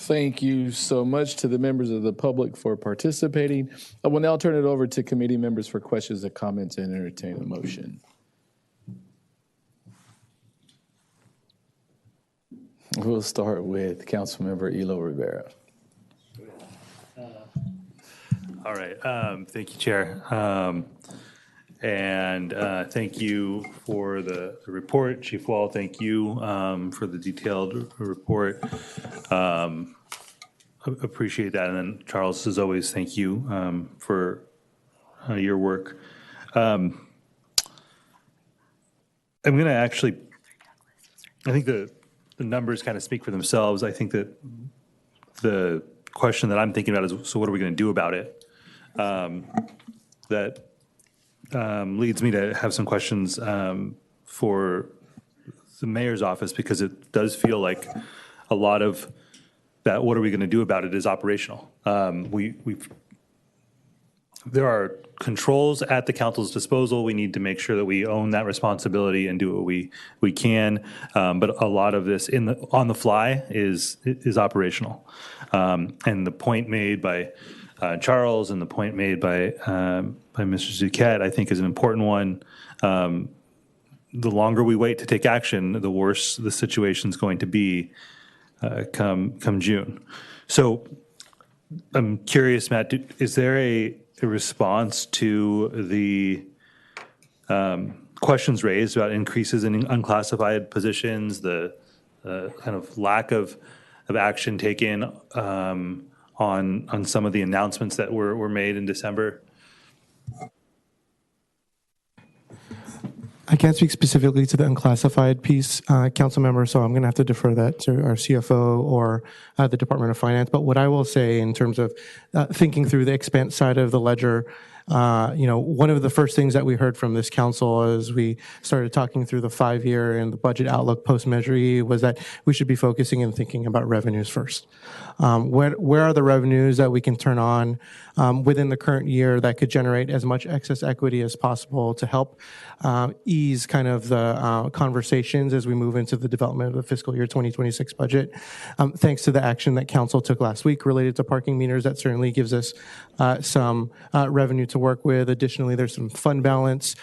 Thank you so much to the members of the public for participating. I will now turn it over to committee members for questions and comments and entertain a motion. We'll start with Councilmember Elo Rivera. All right. Thank you, Chair. Thank you for the report. Chief Wall, thank you for the detailed report. Appreciate that. And then Charles, as always, thank you for your work. I'm going to actually, I think the numbers kind of speak for themselves. I think that the question that I'm thinking about is, so what are we going to do about it? That leads me to have some questions for the mayor's office, because it does feel like a lot of that, what are we going to do about it, is operational. There are controls at the council's disposal. We need to make sure that we own that responsibility and do what we can. But a lot of this on the fly is operational. And the point made by Charles and the point made by Mr. Zuchet, I think, is an important one. The longer we wait to take action, the worse the situation's going to be come June. So I'm curious, Matt, is there a response to the questions raised about increases in unclassified positions, the kind of lack of action taken on some of the announcements that were made in December? I can't speak specifically to the unclassified piece, council member, so I'm going to have to defer that to our CFO or the Department of Finance. But what I will say in terms of thinking through the expense side of the ledger, one of the first things that we heard from this council as we started talking through the 5-year and the budget outlook post-Measure E was that we should be focusing and thinking about revenues first. Where are the revenues that we can turn on within the current year that could generate as much excess equity as possible to help ease kind of the conversations as we move into the development of the fiscal year 2026 budget. Thanks to the action that council took last week related to parking meters, that certainly gives us some revenue to work with. Additionally, there's some fund balance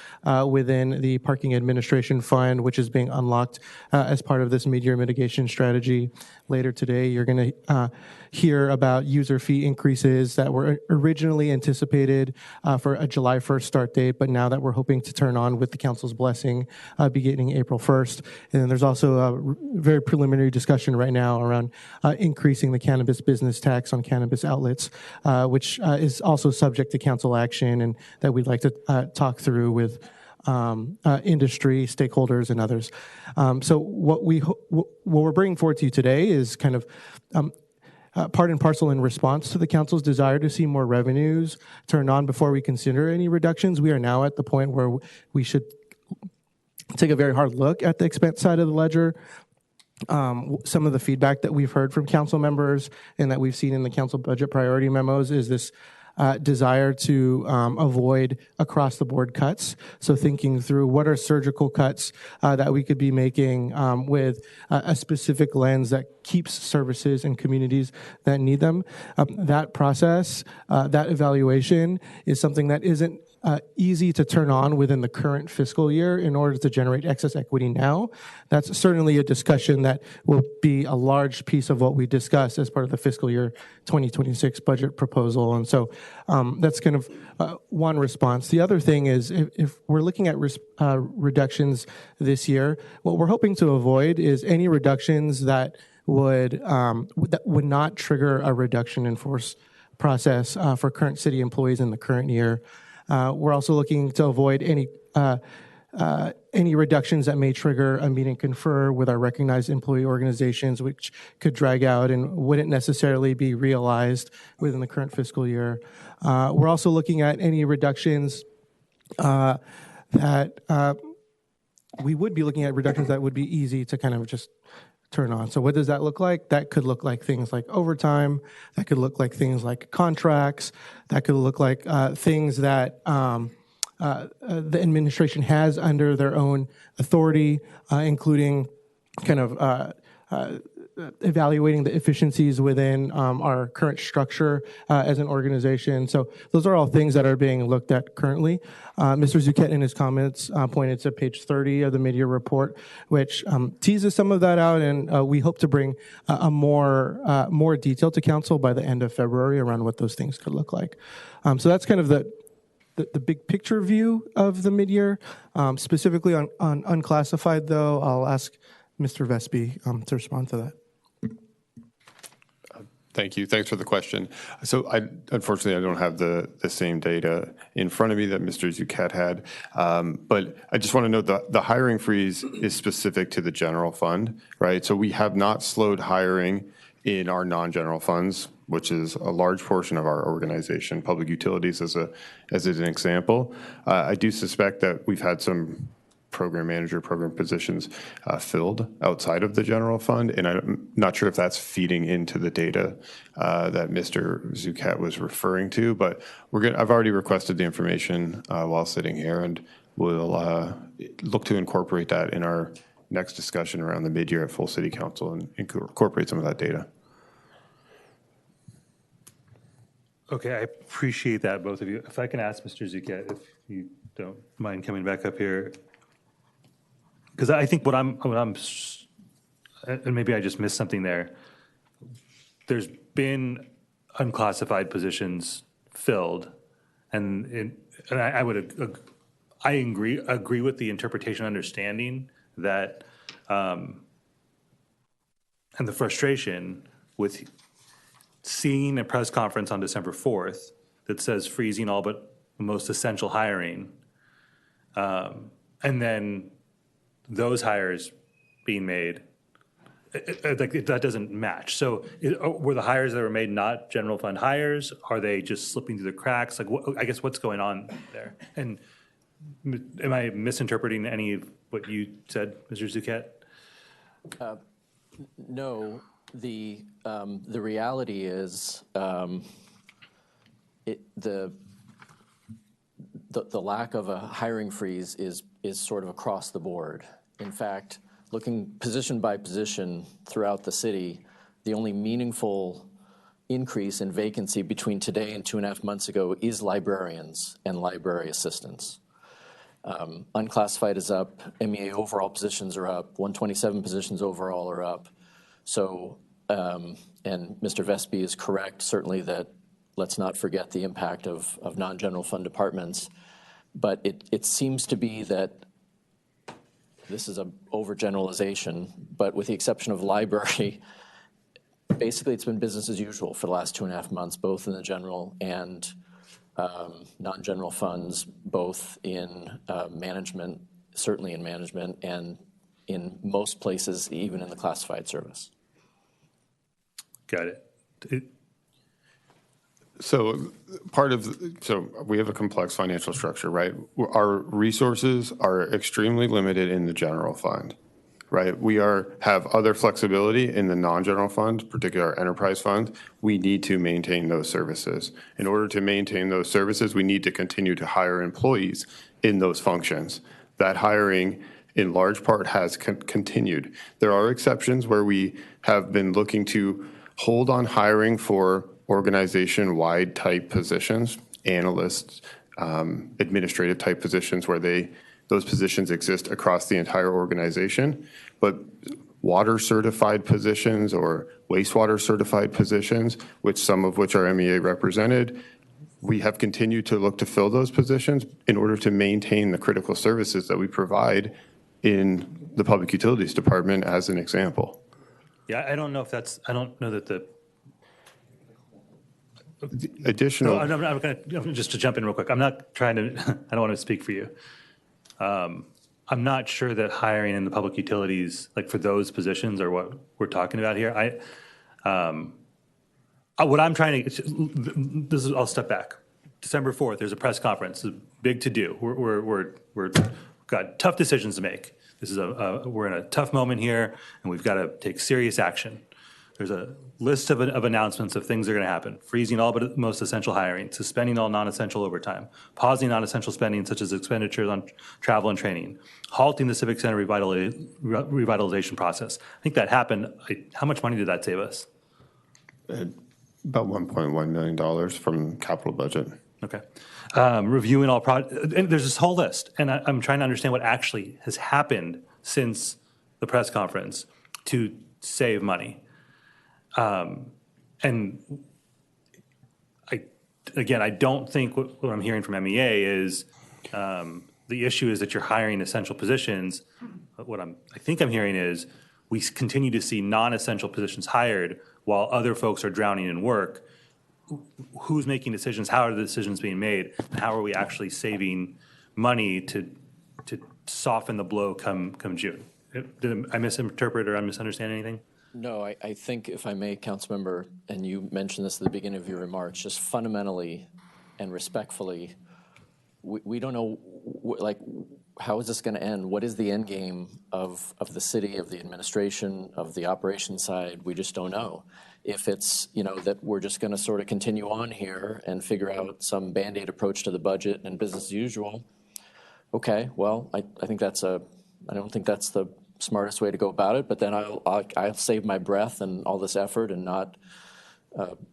within the parking administration fund, which is being unlocked as part of this mid-year mitigation strategy. Later today, you're going to hear about user fee increases that were originally anticipated for a July 1st start date, but now that we're hoping to turn on with the council's blessing beginning April 1st. And then there's also a very preliminary discussion right now around increasing the cannabis business tax on cannabis outlets, which is also subject to council action and that we'd like to talk through with industry, stakeholders, and others. So what we're bringing forward to you today is kind of part and parcel in response to the council's desire to see more revenues turned on before we consider any reductions. We are now at the point where we should take a very hard look at the expense side of the ledger. Some of the feedback that we've heard from council members and that we've seen in the council budget priority memos is this desire to avoid across-the-board cuts. So thinking through what are surgical cuts that we could be making with a specific lens that keeps services and communities that need them. That process, that evaluation is something that isn't easy to turn on within the current fiscal year in order to generate excess equity now. That's certainly a discussion that will be a large piece of what we discuss as part of the fiscal year 2026 budget proposal. And so that's kind of one response. The other thing is if we're looking at reductions this year, what we're hoping to avoid is any reductions that would not trigger a reduction in force process for current city employees in the current year. We're also looking to avoid any reductions that may trigger a meet and confer with our recognized employee organizations, which could drag out and wouldn't necessarily be realized within the current fiscal year. We're also looking at any reductions that we would be looking at reductions that would be easy to kind of just turn on. So what does that look like? That could look like things like overtime. That could look like things like contracts. That could look like things that the administration has under their own authority, including kind of evaluating the efficiencies within our current structure as an organization. So those are all things that are being looked at currently. Mr. Zuquette in his comments pointed to page 30 of the mid-year report, which teases some of that out, and we hope to bring a more detail to council by the end of February around what those things could look like. So that's kind of the big picture view of the mid-year. Specifically on unclassified, though, I'll ask Mr. Vespi to respond to that. Thank you. Thanks for the question. So unfortunately, I don't have the same data in front of me that Mr. Zuquette had. But I just want to note the hiring freeze is specific to the general fund, right? So we have not slowed hiring in our non-general funds, which is a large portion of our organization, public utilities as an example. I do suspect that we've had some program manager, program positions filled outside of the general fund, and I'm not sure if that's feeding into the data that Mr. Zuquette was referring to, but I've already requested the information while sitting here, and we'll look to incorporate that in our next discussion around the mid-year at full city council and incorporate some of that data. Okay, I appreciate that, both of you. If I can ask Mr. Zuquette, if you don't mind coming back up here, because I think what I'm, and maybe I just missed something there. There's been unclassified positions filled, and I agree with the interpretation, understanding that, and the frustration with seeing a press conference on December 4th that says freezing all but the most essential hiring, and then those hires being made, that doesn't match. So were the hires that were made not general fund hires? Are they just slipping through the cracks? Like, I guess what's going on there? And am I misinterpreting any of what you said, Mr. Zuquette? No, the reality is the lack of a hiring freeze is sort of across the board. In fact, looking position by position throughout the city, the only meaningful increase in vacancy between today and 2.5 months ago is librarians and library assistants. Unclassified is up, MEA overall positions are up, 127 positions overall are up. So, and Mr. Vespi is correct, certainly, that let's not forget the impact of non-general fund departments. But it seems to be that this is an overgeneralization, but with the exception of library, basically it's been business as usual for the last 2.5 months, both in the general and non-general funds, both in management, certainly in management, and in most places, even in the classified service. Got it. So we have a complex financial structure, right? Our resources are extremely limited in the general fund, right? We have other flexibility in the non-general fund, particularly our enterprise fund. We need to maintain those services. In order to maintain those services, we need to continue to hire employees in those functions. That hiring, in large part, has continued. There are exceptions where we have been looking to hold on hiring for organization-wide type positions, analysts, administrative type positions where those positions exist across the entire organization. But water certified positions or wastewater certified positions, some of which are MEA represented, we have continued to look to fill those positions in order to maintain the critical services that we provide in the Public Utilities Department, as an example. Yeah, I don't know that the additional. No, I'm going to just to jump in real quick. I'm not trying to. I don't want to speak for you. I'm not sure that hiring in the public utilities, like for those positions, are what we're talking about here. What I'm trying to. I'll step back. December 4th, there's a press conference. It's a big to do. We're got tough decisions to make. We're in a tough moment here, and we've got to take serious action. there's a list of announcements of things that are going to happen. Freezing all but most essential hiring, suspending all non-essential overtime, pausing non-essential spending such as expenditures on travel and training, halting the Civic Center revitalization process. I think that happened. How much money did that save us? About $1.1 million from capital budget. Okay. Reviewing all and there's this whole list, and I'm trying to understand what actually has happened since the press conference to save money. And I don't think what I'm hearing from MEA is the issue is that you're hiring essential positions. What I think I'm hearing is we continue to see non-essential positions hired while other folks are drowning in work. Who's making decisions? How are the decisions being made? And how are we actually saving money to soften the blow come June? Did I misinterpret or I misunderstand anything? No, I think if I may, Councilmember, and you mentioned this at the beginning of your remarks, just fundamentally and respectfully, we don't know, like, how is this going to end? What is the end game of the city, of the administration, of the operations side? We just don't know. If it's, that we're just going to sort of continue on here and figure out some Band-Aid approach to the budget and business as usual, okay, well, I don't think that's the smartest way to go about it, but then I'll save my breath and all this effort and not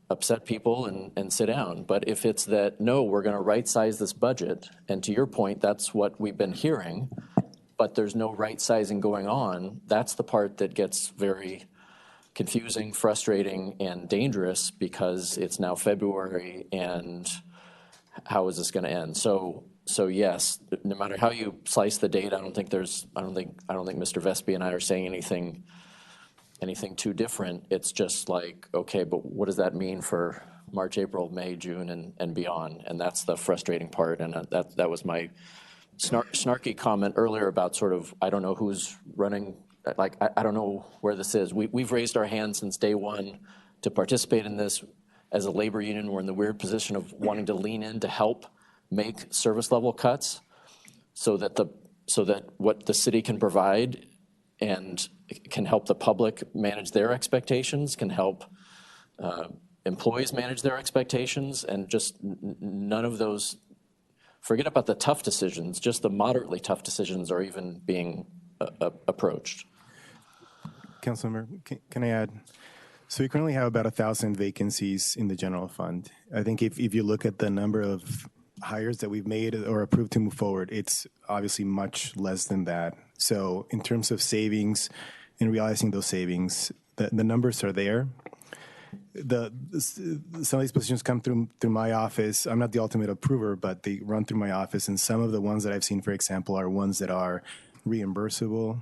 upset people and sit down. But if it's that, no, we're going to right-size this budget, and to your point, that's what we've been hearing, but there's no right-sizing going on, that's the part that gets very confusing, frustrating, and dangerous because it's now February, and how is this going to end? So yes, no matter how you slice the data, I don't think Mr. Vespi and I are saying anything too different. It's just like, okay, but what does that mean for March, April, May, June, and beyond? And that's the frustrating part. And that was my snarky comment earlier about sort of, I don't know who's running. Like, I don't know where this is. We've raised our hands since day one to participate in this. As a labor union, we're in the weird position of wanting to lean in to help make service level cuts so that what the city can provide and can help the public manage their expectations, can help employees manage their expectations, and just none of those, forget about the tough decisions, just the moderately tough decisions are even being approached. Councilmember, can I add? So we currently have about 1,000 vacancies in the general fund. I think if you look at the number of hires that we've made or approved to move forward, it's obviously much less than that. So in terms of savings and realizing those savings, the numbers are there. Some of these positions come through my office. I'm not the ultimate approver, but they run through my office. And some of the ones that I've seen, for example, are ones that are reimbursable.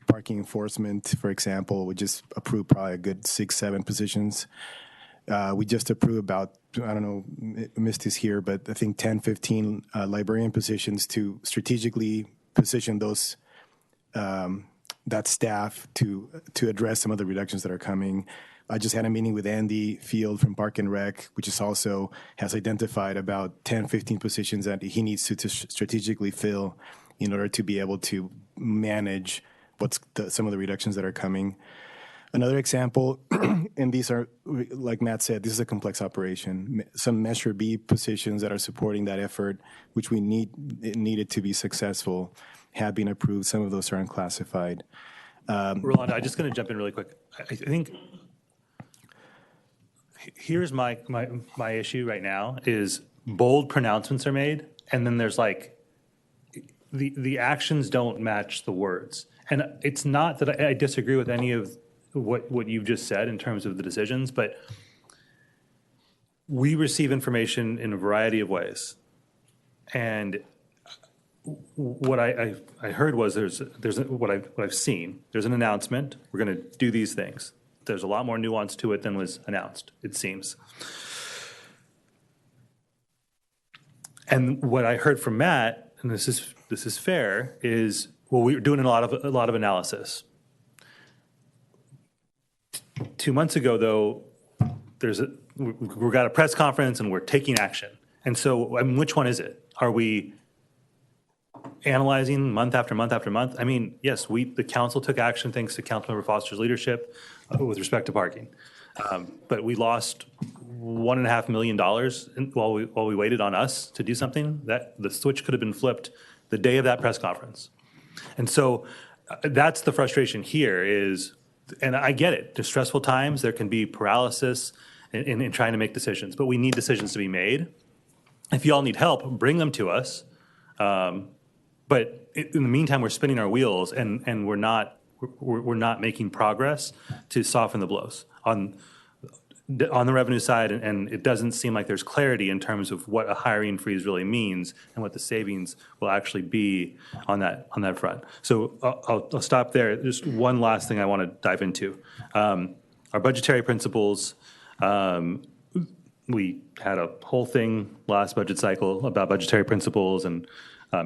Parking enforcement, for example, we just approved probably a good 6-7 positions. We just approved about, I don't know, Misty's here, but I think 10, 15 librarian positions to strategically position those that staff to address some of the reductions that are coming. I just had a meeting with Andy Field from Park and Rec, which is also has identified about 10, 15 positions that he needs to strategically fill in order to be able to manage some of the reductions that are coming. Another example, and these are, like Matt said, this is a complex operation. Some Measure B positions that are supporting that effort, which we needed to be successful, have been approved. Some of those are unclassified. Rolando, I'm just going to jump in really quick. I think here's my issue right now is bold pronouncements are made, and then there's like the actions don't match the words. And it's not that I disagree with any of what you've just said in terms of the decisions, but we receive information in a variety of ways. And what I heard was there's what I've seen. There's an announcement. We're going to do these things. There's a lot more nuance to it than was announced, it seems. And what I heard from Matt, and this is fair, is well, we're doing a lot of analysis. 2 months ago, though, we got a press conference and we're taking action. And so, I mean, which one is it? Are we analyzing month after month after month. I mean, yes, the council took action thanks to Councilmember Foster's leadership with respect to parking. But we lost $1.5 million while we waited on us to do something. That the switch could have been flipped the day of that press conference. And so that's the frustration here is, and I get it, there's stressful times, there can be paralysis in trying to make decisions, but we need decisions to be made. If you all need help, bring them to us. But in the meantime, we're spinning our wheels and we're not making progress to soften the blows on the revenue side, and it doesn't seem like there's clarity in terms of what a hiring freeze really means and what the savings will actually be on that front. So I'll stop there. Just one last thing I want to dive into. Our budgetary principles. We had a whole thing last budget cycle about budgetary principles and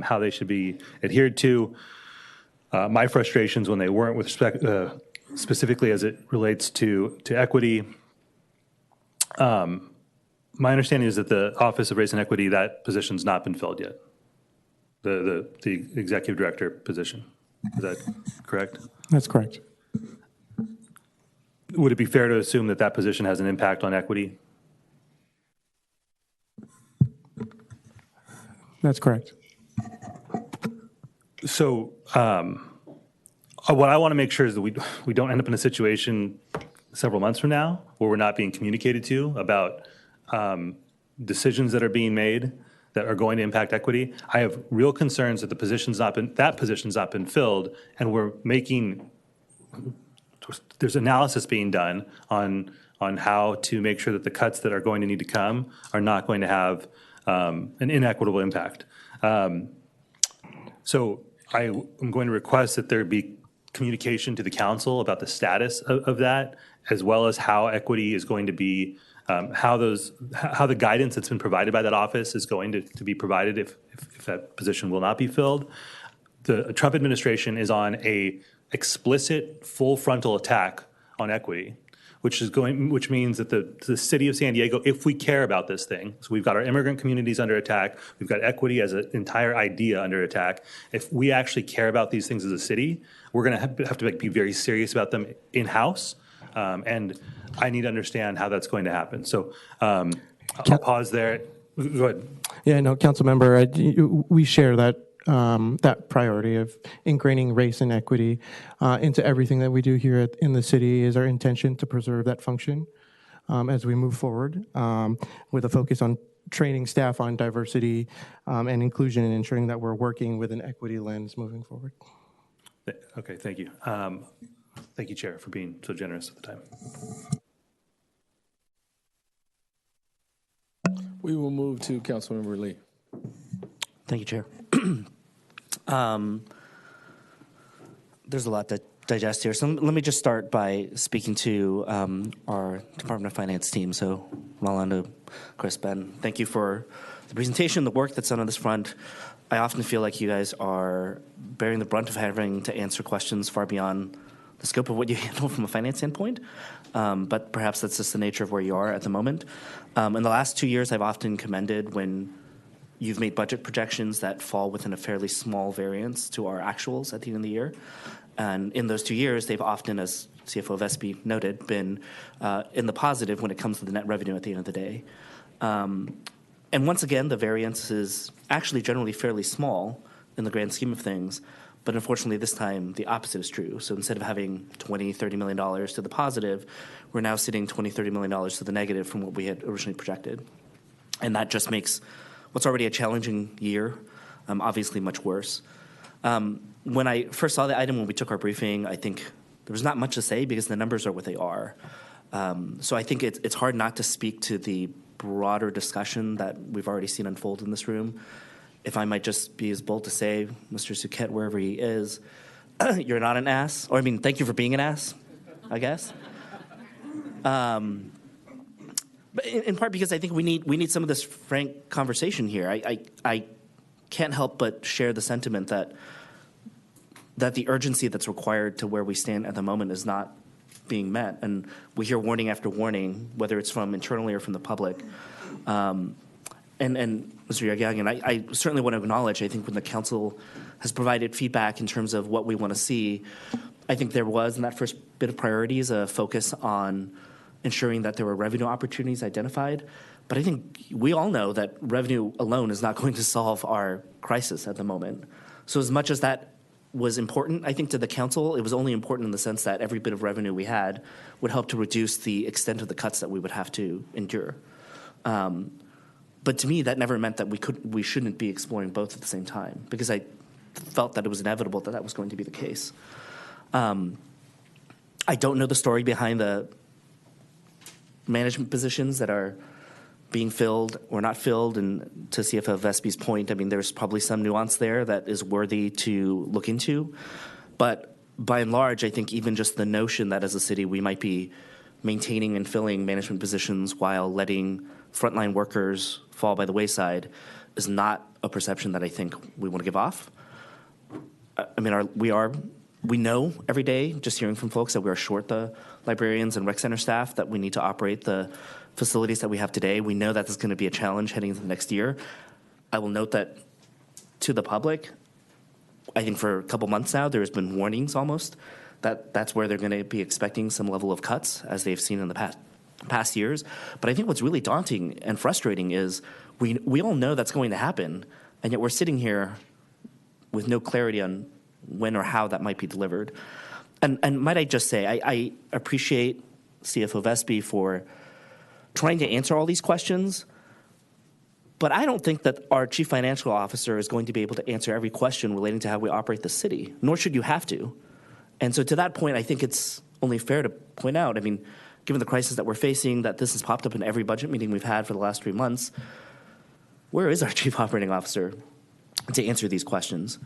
how they should be adhered to. My frustrations when they weren't with respect, specifically as it relates to equity. My understanding is that the Office of Race and Equity, that position's not been filled yet. The executive director position. Is that correct? That's correct. Would it be fair to assume that that position has an impact on equity? That's correct. So what I want to make sure is that we don't end up in a situation several months from now where we're not being communicated to about decisions that are being made that are going to impact equity. I have real concerns that position's not been filled, and there's analysis being done on how to make sure that the cuts that are going to need to come are not going to have an inequitable impact. So I am going to request that there be communication to the council about the status of that, as well as how equity is going to be, how the guidance that's been provided by that office is going to be provided if that position will not be filled. The Trump administration is on a explicit full frontal attack on equity, which means that the city of San Diego, if we care about this thing, so we've got our immigrant communities under attack, we've got equity as an entire idea under attack. If we actually care about these things as a city, we're going to have to be very serious about them in-house. And I need to understand how that's going to happen. So I'll pause there. Go ahead. Yeah, no, council member, we share that that priority of ingraining race and equity into everything that we do here in the city. Is our intention to preserve that function as we move forward with a focus on training staff on diversity and inclusion and ensuring that we're working with an equity lens moving forward. Okay, thank you. Thank you, Chair, for being so generous with the time. We will move to Councilmember Lee. Thank you, Chair. There's a lot to digest here. So let me just start by speaking to our Department of Finance team. So Rolando, Chris, Ben, thank you for the presentation, the work that's done on this front. I often feel like you guys are bearing the brunt of having to answer questions far beyond the scope of what you handle from a finance standpoint. But perhaps that's just the nature of where you are at the moment. In the last 2 years, I've often commended when you've made budget projections that fall within a fairly small variance to our actuals at the end of the year. And in those 2 years, they've often, as CFO Vespi noted, been in the positive when it comes to the net revenue at the end of the day. And once again, the variance is actually generally fairly small in the grand scheme of things. But unfortunately, this time, the opposite is true. So instead of having $20, $30 million to the positive, we're now sitting $20, $30 million to the negative from what we had originally projected. And that just makes what's already a challenging year obviously much worse. When I first saw the item, when we took our briefing, I think there was not much to say because the numbers are what they are. So I think it's hard not to speak to the broader discussion that we've already seen unfold in this room. If I might just be as bold to say, Mr. Souquet, wherever he is, you're not an ass. Or, I mean, thank you for being an ass, I guess. But in part because I think we need some of this frank conversation here. I can't help but share the sentiment that the urgency that's required to where we stand at the moment is not being met. And we hear warning after warning, whether it's from internally or from the public. and Mr. Yagyagan, I certainly want to acknowledge, I think when the council has provided feedback in terms of what we want to see, I think there was in that first bit of priorities a focus on ensuring that there were revenue opportunities identified. But I think we all know that revenue alone is not going to solve our crisis at the moment. So as much as that was important, I think, to the council, it was only important in the sense that every bit of revenue we had would help to reduce the extent of the cuts that we would have to endure. But to me, that never meant that we shouldn't be exploring both at the same time, because I felt that it was inevitable that that was going to be the case. I don't know the story behind the management positions that are being filled or not filled, and to CFO Vesby's point, I mean, there's probably some nuance there that is worthy to look into. But by and large, I think even just the notion that as a city we might be maintaining and filling management positions while letting frontline workers fall by the wayside is not a perception that I think we want to give off. I mean, we know every day, just hearing from folks, that we are short the librarians and rec center staff, that we need to operate the facilities that we have today. We know that this is going to be a challenge heading into the next year. I will note that to the public, I think for a couple months now, there's been warnings almost that that's where they're going to be expecting some level of cuts, as they've seen in the past years. But I think what's really daunting and frustrating is we all know that's going to happen, and yet we're sitting here with no clarity on when or how that might be delivered. And might I just say, I appreciate CFO Vesby for trying to answer all these questions, but I don't think that our chief financial officer is going to be able to answer every question relating to how we operate the city, nor should you have to. And so to that point, I think it's only fair to point out, I mean, given the crisis that we're facing, that this has popped up in every budget meeting we've had for the last 3 months, where is our chief operating officer to answer these questions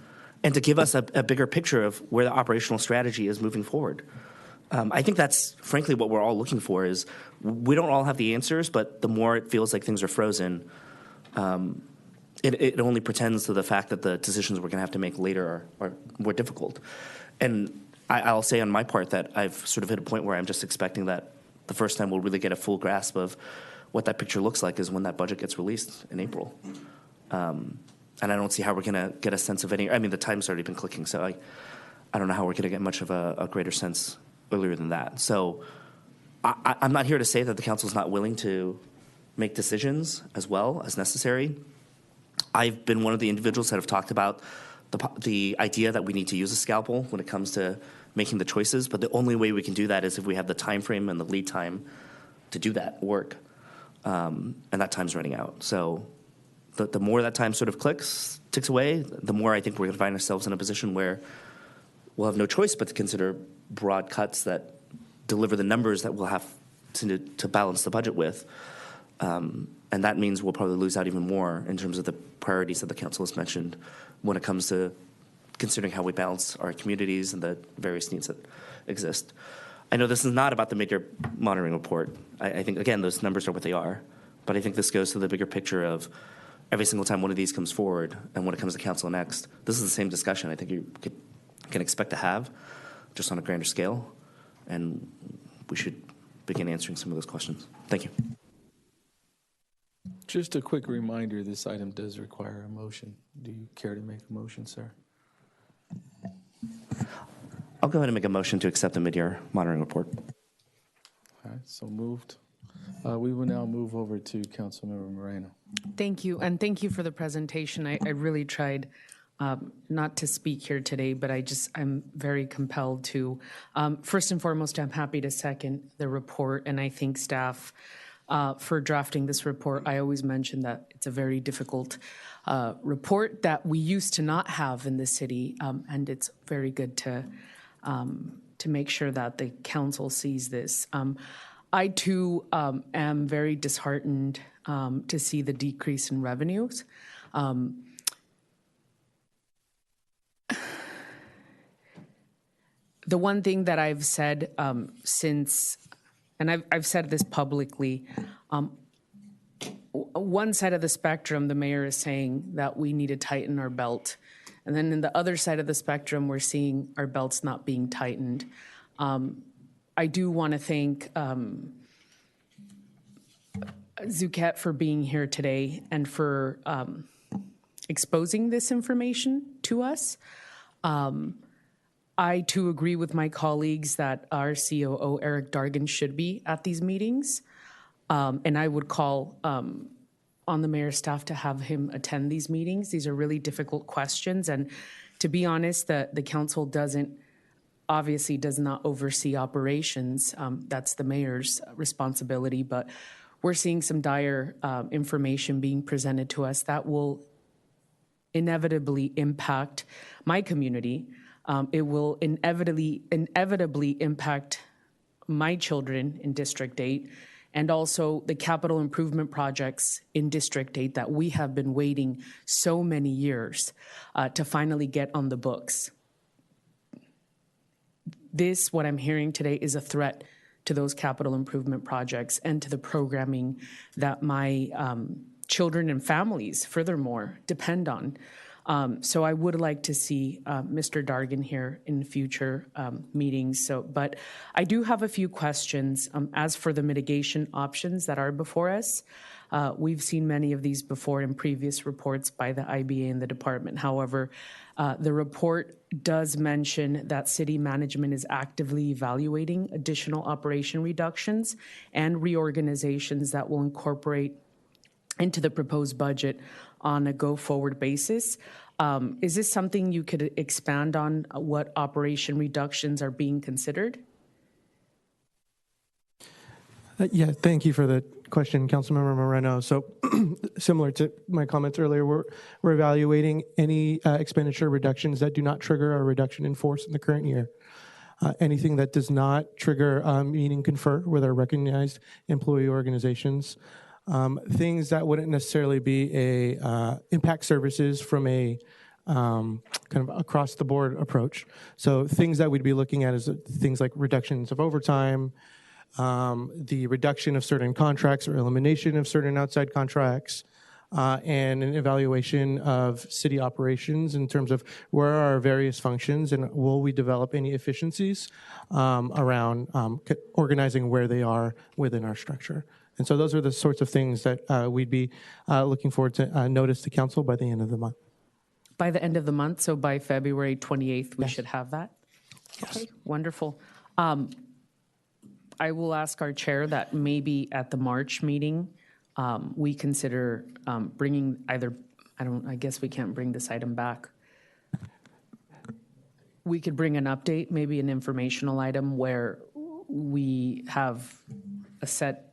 and to give us a bigger picture of where the operational strategy is moving forward? I think that's frankly what we're all looking for. Is we don't all have the answers, but the more it feels like things are frozen, it only pretends to the fact that the decisions we're going to have to make later are more difficult. And I'll say on my part that I've sort of hit a point where I'm just expecting that the first time we'll really get a full grasp of what that picture looks like is when that budget gets released in April. And I don't see how we're going to get a sense of any. I mean, the time's already been clicking, so I don't know how we're going to get much of a greater sense earlier than that. So I'm not here to say that the council is not willing to make decisions as well as necessary. I've been one of the individuals that have talked about the idea that we need to use a scalpel when it comes to making the choices, but the only way we can do that is if we have the time frame and the lead time to do that work, and that time's running out. So the more that time sort of ticks away, the more I think we're going to find ourselves in a position where we'll have no choice but to consider broad cuts that deliver the numbers that we'll have to balance the budget with. And that means we'll probably lose out even more in terms of the priorities that the council has mentioned when it comes to considering how we balance our communities and the various needs that exist. I know this is not about the mid-year monitoring report. I think, again, those numbers are what they are. But I think this goes to the bigger picture of every single time one of these comes forward and when it comes to council next, this is the same discussion I think you can expect to have, just on a grander scale. And we should begin answering some of those questions. Thank you. Just a quick reminder, this item does require a motion. Do you care to make a motion, sir? I'll go ahead and make a motion to accept the mid-year monitoring report. All right, so moved. We will now move over to Councilmember Moreno. Thank you, and thank you for the presentation. I really tried not to speak here today, but I'm very compelled to. First and foremost, I'm happy to second the report, and I thank staff for drafting this report. I always mention that it's a very difficult report that we used to not have in the city, and it's very good to make sure that the council sees this. I too am very disheartened to see the decrease in revenues. The one thing that I've said since, and I've said this publicly, one side of the spectrum, the mayor is saying that we need to tighten our belt. And then in the other side of the spectrum, we're seeing our belts not being tightened. I do want to thank Zuket, for being here today and for exposing this information to us. I, too, agree with my colleagues that our COO, Eric Dargan, should be at these meetings. And I would call on the mayor's staff to have him attend these meetings. These are really difficult questions. And to be honest, the council obviously does not oversee operations. That's the mayor's responsibility. But we're seeing some dire information being presented to us that will inevitably impact my community. It will inevitably impact my children in District 8 and also the capital improvement projects in District 8 that we have been waiting so many years to finally get on the books. This, what I'm hearing today, is a threat to those capital improvement projects and to the programming that my children and families, furthermore, depend on. So I would like to see Mr. Dargan here in future meetings. But I do have a few questions. As for the mitigation options that are before us, we've seen many of these before in previous reports by the IBA and the department. However, the report does mention that city management is actively evaluating additional operation reductions and reorganizations that will incorporate into the proposed budget on a go-forward basis. Is this something you could expand on, what operation reductions are being considered? Yeah, thank you for the question, Councilmember Moreno. So similar to my comments earlier, we're evaluating any expenditure reductions that do not trigger a reduction in force in the current year. Anything that does not trigger meaning confer with our recognized employee organizations. Things that wouldn't necessarily be a impact services from a kind of across the board approach. So things that we'd be looking at is things like reductions of overtime, the reduction of certain contracts or elimination of certain outside contracts, and an evaluation of city operations in terms of where are our various functions and will we develop any efficiencies around organizing where they are within our structure. And so those are the sorts of things that we'd be looking forward to notice to council by the end of the month. By the end of the month, so by February 28th, we should have that? Yes. Okay, wonderful. I will ask our chair that maybe at the March meeting, we consider bringing either, I guess we can't bring this item back. We could bring an update, maybe an informational item where we have a set.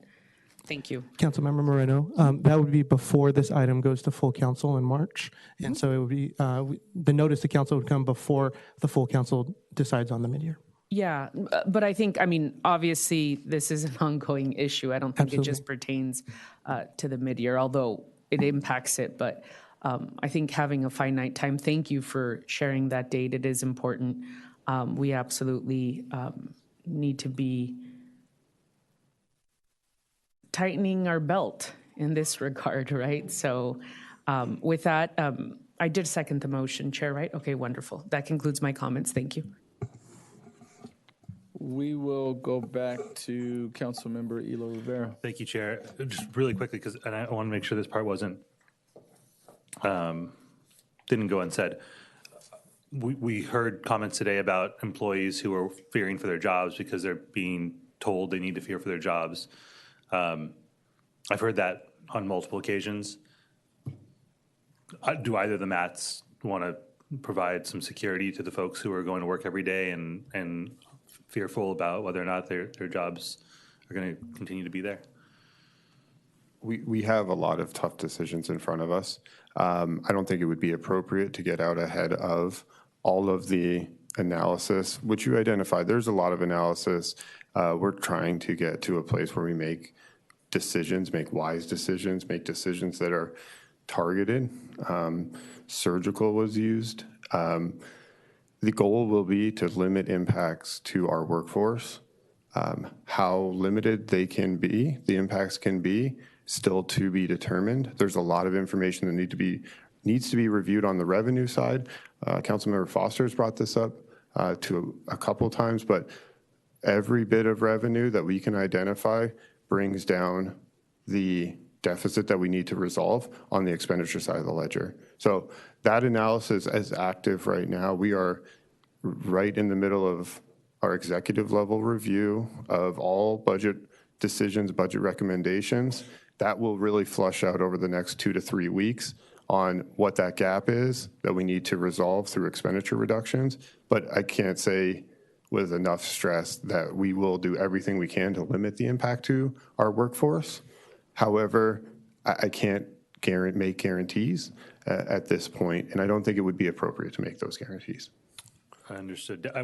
Thank you. Councilmember Moreno, that would be before this item goes to full council in March. And so it would be, the notice to council would come before the full council decides on the mid-year. Yeah, but I think, obviously, this is an ongoing issue. I don't think it just pertains to the mid-year, although it impacts it. But I think having a finite time, thank you for sharing that date. It is important. We absolutely need to be tightening our belt in this regard, right? So with that, I did second the motion, Chair, right? Okay, wonderful. That concludes my comments. Thank you. We will go back to Councilmember Elo Rivera. Thank you, Chair. Just really quickly, and I want to make sure this part didn't go unsaid. We heard comments today about employees who are fearing for their jobs because they're being told they need to fear for their jobs. I've heard that on multiple occasions. Do either of the Matts want to provide some security to the folks who are going to work every day and fearful about whether or not their jobs are going to continue to be there? We have a lot of tough decisions in front of us. I don't think it would be appropriate to get out ahead of all of the analysis, which you identified. There's a lot of analysis. We're trying to get to a place where we make decisions, make wise decisions, make decisions that are targeted. Surgical was used. The goal will be to limit impacts to our workforce. How limited they can be, the impacts can be, still to be determined. There's a lot of information that needs to be reviewed on the revenue side. Councilmember Foster's brought this up to a couple times, but every bit of revenue that we can identify brings down the deficit that we need to resolve on the expenditure side of the ledger. So that analysis is active right now. We are right in the middle of our executive level review of all budget decisions, budget recommendations. That will really flush out over the next 2 to 3 weeks on what that gap is that we need to resolve through expenditure reductions. But I can't say with enough stress that we will do everything we can to limit the impact to our workforce. However, I can't make guarantees at this point, and I don't think it would be appropriate to make those guarantees. I understood. I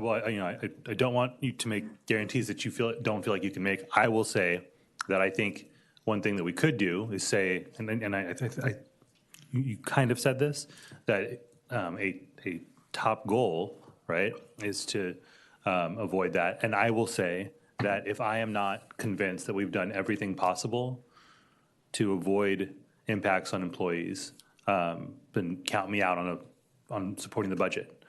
don't want you to make guarantees that you don't feel like you can make. I will say that I think one thing that we could do is say, you kind of said this, that a top goal, right, is to avoid that. And I will say that if I am not convinced that we've done everything possible to avoid impacts on employees, then count me out on supporting the budget.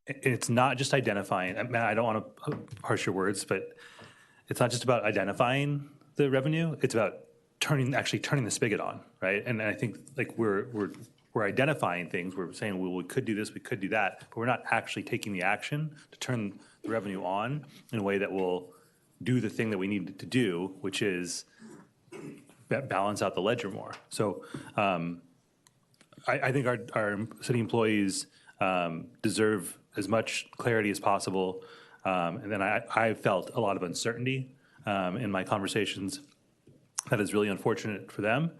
It's not just identifying. I don't want to parse your words, but it's not just about identifying the revenue. It's about actually turning the spigot on, right? And I think like we're identifying things. We're saying, well, we could do this, we could do that, but we're not actually taking the action to turn the revenue on in a way that will do the thing that we need to do, which is balance out the ledger more. So I think our city employees deserve as much clarity as possible. And then I felt a lot of uncertainty in my conversations. That is really unfortunate for them.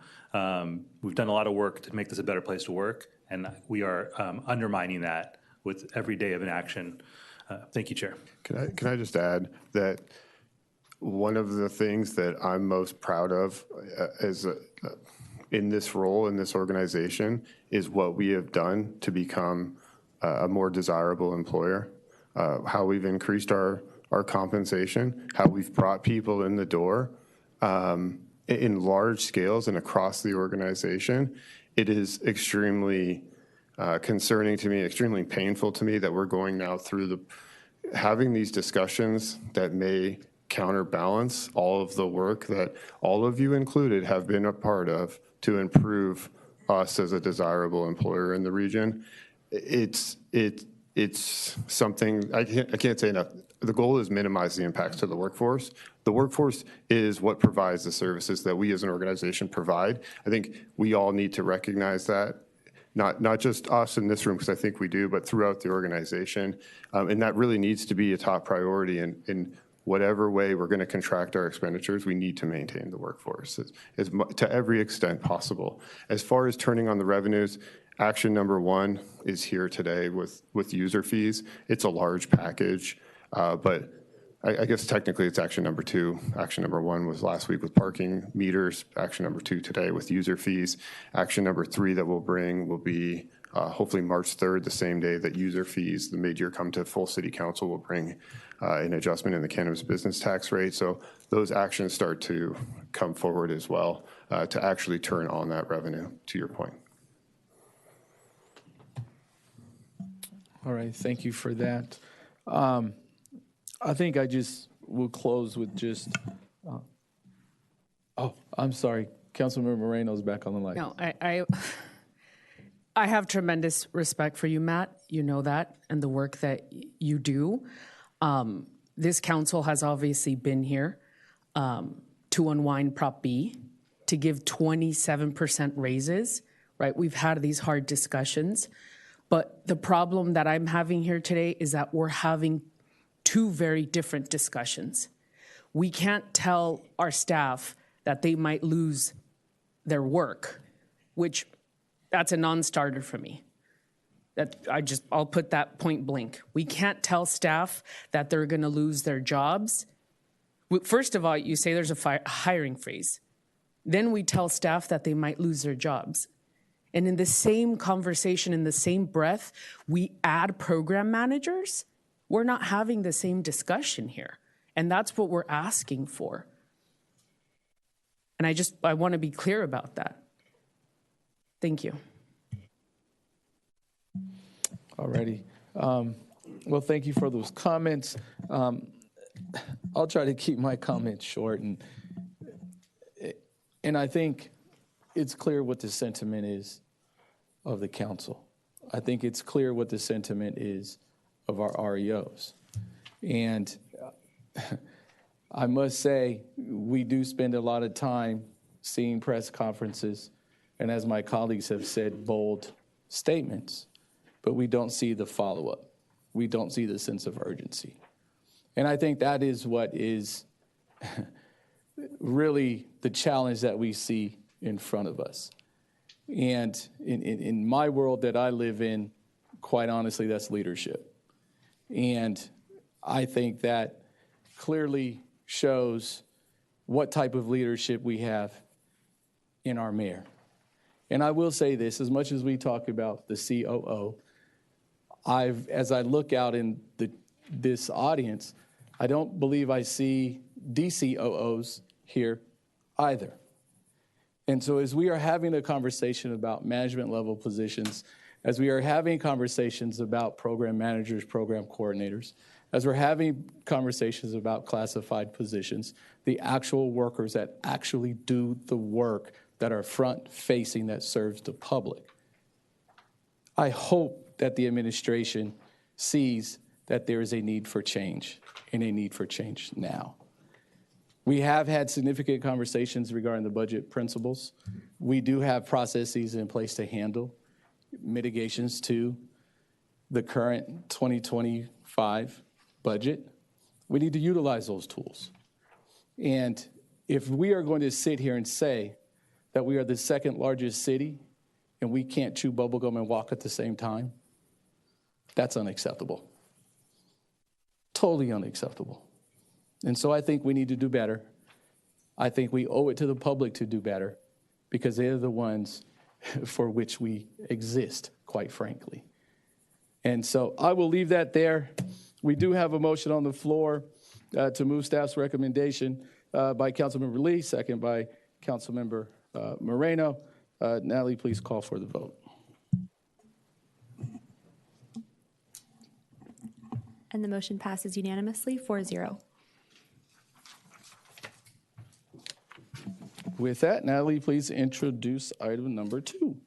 We've done a lot of work to make this a better place to work, and we are undermining that with every day of inaction. Thank you, Chair. Can I just add that one of the things that I'm most proud of in this role, in this organization, is what we have done to become a more desirable employer, how we've increased our compensation, how we've brought people in the door in large scales and across the organization. It is extremely concerning to me, extremely painful to me that we're going now through having these discussions that may counterbalance all of the work that all of you included have been a part of to improve us as a desirable employer in the region. It's something I can't say enough. The goal is minimize the impacts to the workforce. The workforce is what provides the services that we as an organization provide. I think we all need to recognize that, not just us in this room, because I think we do, but throughout the organization. And that really needs to be a top priority. In whatever way we're going to contract our expenditures, we need to maintain the workforce to every extent possible. As far as turning on the revenues, action number 1 is here today with user fees. It's a large package, but I guess technically it's action number 2. Action number 1 was last week with parking meters. Action number 2 today with user fees. Action number 3 that we'll bring will be hopefully March 3rd, the same day that user fees, the mid-year come to full city council, will bring an adjustment in the cannabis business tax rate. So those actions start to come forward as well to actually turn on that revenue, to your point. All right, thank you for that. I think I just will close with just, I'm sorry, Councilmember Moreno's back on the line. No, I have tremendous respect for you, Matt. You know that, and the work that you do. This council has obviously been here to unwind Prop B, to give 27% raises, right? We've had these hard discussions. But the problem that I'm having here today is that we're having 2 very different discussions. We can't tell our staff that they might lose their work, which that's a non-starter for me. I'll put that point blank. We can't tell staff that they're going to lose their jobs. First of all, you say there's a hiring freeze. Then we tell staff that they might lose their jobs. And in the same conversation, in the same breath, we add program managers. We're not having the same discussion here. And that's what we're asking for. And I want to be clear about that. Thank you. All righty. Well, thank you for those comments. I'll try to keep my comments short. And And I think it's clear what the sentiment is of the council. I think it's clear what the sentiment is of our REOs. And I must say, we do spend a lot of time seeing press conferences, and as my colleagues have said, bold statements, but we don't see the follow-up. We don't see the sense of urgency. And I think that is what is really the challenge that we see in front of us. And in my world that I live in, quite honestly, that's leadership. And I think that clearly shows what type of leadership we have in our mayor. And I will say this, as much as we talk about the COO, as I look out in this audience, I don't believe I see DCOOs here either. And so as we are having a conversation about management level positions, as we are having conversations about program managers, program coordinators, as we're having conversations about classified positions, the actual workers that actually do the work that are front facing that serves the public, I hope that the administration sees that there is a need for change and a need for change now. We have had significant conversations regarding the budget principles. We do have processes in place to handle mitigations to the current 2025 budget. We need to utilize those tools. And if we are going to sit here and say that we are the second largest city and we can't chew bubblegum and walk at the same time, that's unacceptable. Totally unacceptable. And so I think we need to do better. I think we owe it to the public to do better because they're the ones for which we exist, quite frankly. And so I will leave that there. We do have a motion on the floor to move staff's recommendation by Councilmember Lee, second by Councilmember Moreno. Natalie, please call for the vote. And the motion passes unanimously 4-0. With that, Natalie, please introduce item number 2.